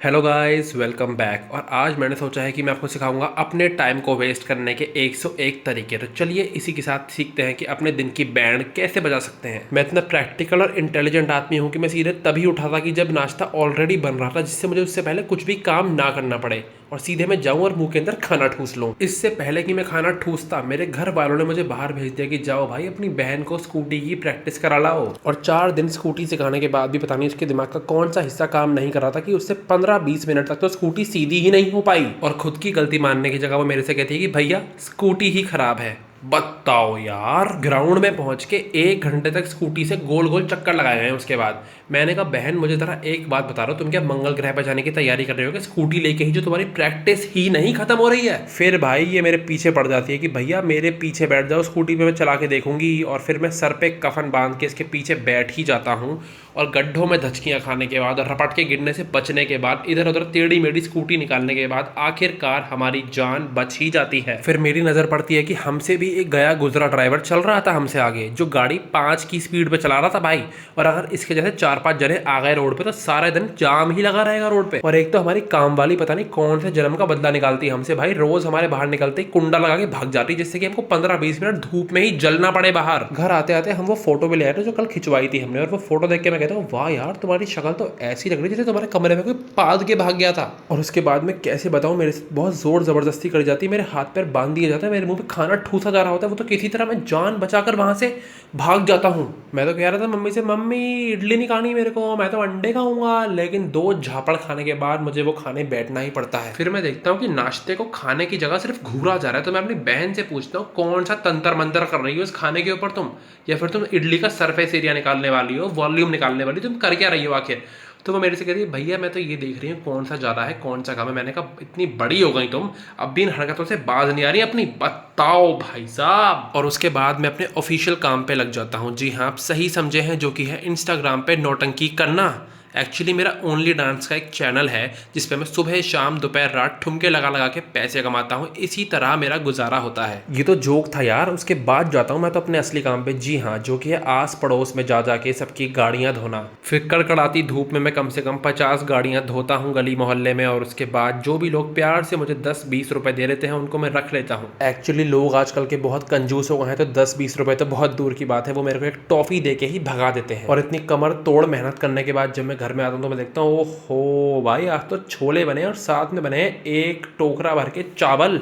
Hello guys, welcome back. और आज मैंने सोचा है कि मैं आपको सिखाऊंगा अपने टाइम को वेस्ट करने के 101 तरीके। तो चलिए इसी के साथ सीखते हैं कि अपने दिन की बैंड कैसे बजा सकते हैं। मैं इतना प्रैक्टिकल और इंटेलिजेंट आदमी हूं कि मैं सीधे तभी उठा था कि जब नाश्ता ऑलरेडी बन रहा था, जिससे मुझे उससे पहले कुछ भी काम ना करना पड़े और सीधे मैं जाऊं और मुंह के अंदर खाना ठूस लूं। इससे पहले कि मैं खाना ठूसता, मेरे घर वालों ने मुझे बाहर भेज दिया कि जाओ भाई अपनी बहन को स्कूटी की प्रैक्टिस करा लाओ। और 4 दिन स्कूटी सिखाने के बाद भी पता नहीं उसके दिमाग का कौन सा हिस्सा काम नहीं कर रहा था कि उससे 15-20 मिनट तक तो स्कूटी सीधी ही नहीं हो पाई। और खुद की गलती मानने की जगह वो मेरे से कहती है कि भैया स्कूटी ही खराब है। बताओ यार, ग्राउंड में पहुंच के 1 घंटे तक स्कूटी से गोल गोल चक्कर लगाए हैं। उसके बाद मैंने कहा बहन मुझे जरा एक बात बता रहा हो, तुम क्या मंगल ग्रह पर जाने की तैयारी कर रहे हो कि स्कूटी लेके ही, जो तुम्हारी प्रैक्टिस ही नहीं खत्म हो रही है। फिर भाई ये मेरे पीछे पड़ जाती है कि भैया मेरे पीछे बैठ जाओ, स्कूटी पे मैं चला के देखूंगी। और फिर मैं सर पे कफन बांध के इसके पीछे बैठ ही जाता हूँ। और गड्ढों में धचकियां खाने के बाद और रपट के गिरने से बचने के बाद, इधर उधर टेढ़ी मेढ़ी स्कूटी निकालने के बाद आखिरकार हमारी जान बच ही जाती है। फिर मेरी नजर पड़ती है कि हमसे भी एक गया गुजरा ड्राइवर चल रहा था हमसे आगे, जो गाड़ी 5 की स्पीड पे चला रहा था भाई। और अगर इसके जैसे 4-5 जने आ गए रोड पे तो सारे दिन जाम ही लगा रहेगा रोड पे। और एक तो हमारी काम वाली पता नहीं कौन से जन्म का बदला निकालती है हमसे भाई, रोज हमारे बाहर निकलते ही कुंडा लगा के भाग जाती, जिससे कि हमको 15-20 मिनट धूप में ही जलना पड़े बाहर। घर आते आते हम वो फोटो भी ले आए थे जो कल खिंचवाई थी हमने। और वो फोटो देख के मैं कहता हूँ वाह यार, तुम्हारी शक्ल तो ऐसी लग रही है जैसे तुम्हारे कमरे में कोई पाद के भाग गया था। और उसके बाद मैं कैसे बताऊं, मेरे से बहुत जोर जबरदस्ती करी जाती है, मेरे हाथ पैर बांध दिए जाते हैं, मेरे मुंह पे खाना ठूसा जा रहा होता है, वो तो किसी तरह मैं जान बचाकर वहां से भाग जाता हूँ। मैं तो कह रहा था मम्मी से, मम्मी इडली नहीं खानी मेरे को, मैं तो अंडे खाऊंगा। लेकिन 2 झापड़ खाने के बाद मुझे वो खाने बैठना ही पड़ता है। फिर मैं देखता हूँ कि नाश्ते को खाने की जगह सिर्फ घूरा जा रहा है, तो मैं अपनी बहन से पूछता हूँ कौन सा तंत्र मंत्र कर रही हो इस खाने के ऊपर तुम, या फिर तुम इडली का सरफेस एरिया निकालने वाली हो, वॉल्यूम निकालने वाली, तुम कर क्या रही हो आखिर। तो वो मेरे से कहती है भैया मैं तो ये देख रही हूँ कौन सा ज़्यादा है कौन सा कम है। मैंने कहा इतनी बड़ी हो गई तुम, अब भी इन हरकतों से बाज नहीं आ रही अपनी, बताओ भाई साहब। और उसके बाद मैं अपने ऑफिशियल काम पे लग जाता हूँ। जी हाँ, आप सही समझे हैं, जो कि है इंस्टाग्राम पे नौटंकी करना। एक्चुअली मेरा ओनली डांस का एक चैनल है जिसपे मैं सुबह शाम दोपहर रात ठुमके लगा लगा के पैसे कमाता हूँ। इसी तरह मेरा गुजारा होता है। ये तो जोक था यार, उसके बाद जाता हूँ मैं तो अपने असली काम पे। जी हाँ, जो कि है आस पड़ोस में जा जाके सबकी गाड़ियाँ धोना। फिर कड़कड़ाती धूप में मैं कम से कम 50 गाड़ियाँ धोता हूँ गली मोहल्ले में। और उसके बाद जो भी लोग प्यार से मुझे 10-20 रुपए दे देते हैं उनको मैं रख लेता हूँ। एक्चुअली लोग आजकल के बहुत कंजूस हो गए हैं, तो 10-20 रुपए तो बहुत दूर की बात है, वो मेरे को एक टॉफी दे के ही भगा देते हैं। और इतनी कमर तोड़ मेहनत करने के बाद जब मैं घर में आता हूँ तो मैं देखता हूँ ओहो भाई, आज तो छोले बने और साथ में बने एक टोकरा भर के चावल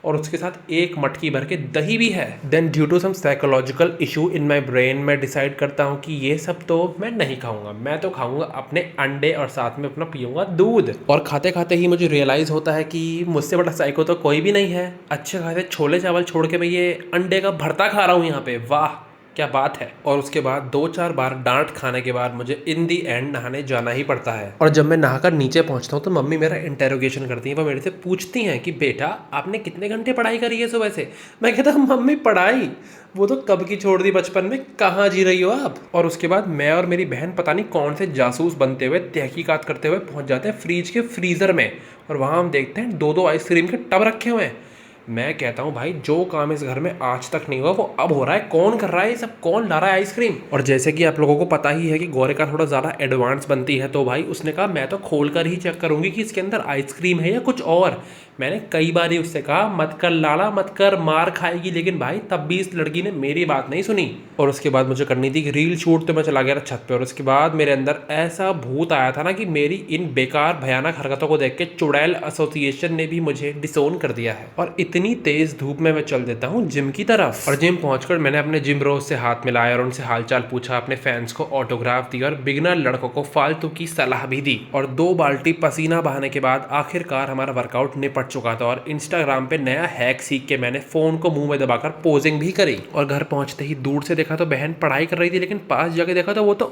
और उसके साथ एक मटकी भर के दही भी है। Then due to some psychological issue in my brain मैं डिसाइड करता हूँ कि ये सब तो मैं नहीं खाऊंगा, मैं तो खाऊंगा अपने अंडे और साथ में अपना पीऊंगा दूध। और खाते खाते ही मुझे रियलाइज होता है कि मुझसे बड़ा साइको तो कोई भी नहीं है। अच्छे खासे छोले चावल छोड़ के मैं ये अंडे का भरता खा रहा हूँ यहाँ पे, वाह क्या बात है। और उसके बाद 2-4 बार डांट खाने के बाद मुझे इन दी एंड नहाने जाना ही पड़ता है। और जब मैं नहाकर नीचे पहुंचता हूँ तो मम्मी मेरा इंटेरोगेशन करती हैं। वो मेरे से पूछती हैं कि बेटा आपने कितने घंटे पढ़ाई करी है सुबह से। मैं कहता हूँ मम्मी पढ़ाई वो तो कब की छोड़ दी, बचपन में कहाँ जी रही हो आप। और उसके बाद मैं और मेरी बहन पता नहीं कौन से जासूस बनते हुए तहकीकात करते हुए पहुंच जाते हैं फ्रिज के फ्रीज़र में। और वहाँ हम देखते हैं 2-2 आइसक्रीम के टब रखे हुए हैं। मैं कहता हूँ भाई जो काम इस घर में आज तक नहीं हुआ वो अब हो रहा है, कौन कर रहा है ये सब, कौन ला रहा है आइसक्रीम। और जैसे कि आप लोगों को पता ही है कि गोरेका थोड़ा ज़्यादा एडवांस बनती है, तो भाई उसने कहा मैं तो खोल कर ही चेक करूंगी कि इसके अंदर आइसक्रीम है या कुछ और। मैंने कई बार ही उससे कहा मत कर लाला मत कर, मार खाएगी, लेकिन भाई तब भी इस लड़की ने मेरी बात नहीं सुनी। और उसके बाद मुझे करनी थी कि रील शूट, तो मैं चला गया छत पे। और उसके बाद मेरे अंदर ऐसा भूत आया था ना कि मेरी इन बेकार भयानक हरकतों को देख के चुड़ैल एसोसिएशन ने भी मुझे डिसोन कर दिया है। और इतनी तेज धूप में मैं चल देता हूँ जिम की तरफ। और जिम पहुंचकर मैंने अपने जिम रोज से हाथ मिलाया और उनसे हालचाल पूछा, अपने फैंस को ऑटोग्राफ दी और बिगनर लड़कों को फालतू की सलाह भी दी। और 2 बाल्टी पसीना बहाने के बाद आखिरकार हमारा वर्कआउट निपट चुका था। और इंस्टाग्राम पे नया हैक सीख के मैंने फोन को मुंह में दबाकर पोजिंग भी करी। और घर पहुंचते ही दूर से देखा तो बहन पढ़ाई कर रही थी, लेकिन पास जाके देखा तो वो तो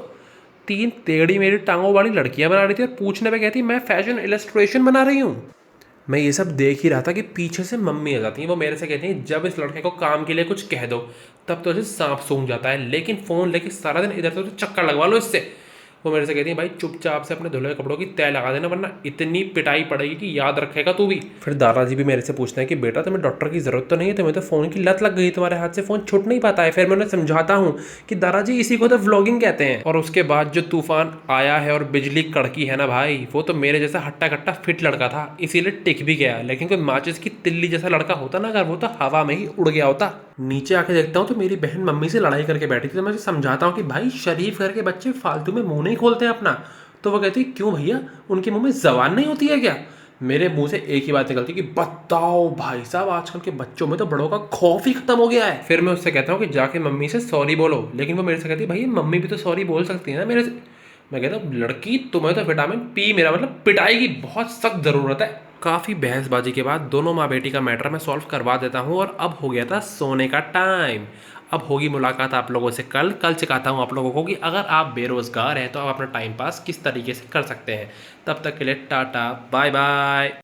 3 टेढ़ी मेरी टांगों वाली लड़कियां बना रही थी। और पूछने पे कहती मैं फैशन इलस्ट्रेशन बना रही हूँ। मैं ये सब देख ही रहा था कि पीछे से मम्मी आ जाती है। वो मेरे से कहती हैं जब इस लड़के को काम के लिए कुछ कह दो तब तो इसे सांप सूंघ जाता है, लेकिन फ़ोन लेके सारा दिन इधर से उधर चक्कर लगवा लो इससे। वो मेरे से कहती है भाई चुपचाप से अपने धुले हुए कपड़ों की तय लगा देना, वरना इतनी पिटाई पड़ेगी कि याद रखेगा तू भी। फिर दादाजी भी मेरे से पूछते हैं कि बेटा तुम्हें डॉक्टर की जरूरत तो नहीं है, तुम्हें तो फ़ोन की लत लग गई, तुम्हारे हाथ से फ़ोन छूट नहीं पाता है। फिर मैं उन्हें समझाता हूँ कि दादाजी इसी को तो व्लॉगिंग कहते हैं। और उसके बाद जो तूफान आया है और बिजली कड़की है ना भाई, वो तो मेरे जैसा हट्टा कट्टा फिट लड़का था, इसीलिए टिक भी गया। लेकिन कोई माचिस की तिल्ली जैसा लड़का होता ना अगर, वो तो हवा में ही उड़ गया होता। नीचे आके देखता हूँ तो मेरी बहन मम्मी से लड़ाई करके बैठी थी, तो मैं उसे समझाता हूँ कि भाई शरीफ घर के बच्चे फालतू में मुंह नहीं खोलते हैं अपना। तो वो कहती क्यों भैया, उनके मुंह में जबान नहीं होती है क्या? मेरे मुंह से एक ही बात निकलती कि बताओ भाई साहब, आजकल के बच्चों में तो बड़ों का खौफ ही खत्म हो गया है। फिर मैं उससे कहता हूँ कि जाके मम्मी से सॉरी बोलो, लेकिन वो मेरे से कहती भाई मम्मी भी तो सॉरी बोल सकती है ना मेरे से। मैं कहता हूँ लड़की तुम्हें तो विटामिन पी, मेरा मतलब पिटाई की बहुत सख्त ज़रूरत है। काफ़ी बहसबाजी के बाद दोनों माँ बेटी का मैटर मैं सॉल्व करवा देता हूँ और अब हो गया था सोने का टाइम। अब होगी मुलाकात आप लोगों से कल। कल सिखाता हूँ आप लोगों को कि अगर आप बेरोज़गार हैं तो आप अपना टाइम पास किस तरीके से कर सकते हैं। तब तक के लिए टाटा बाय बाय।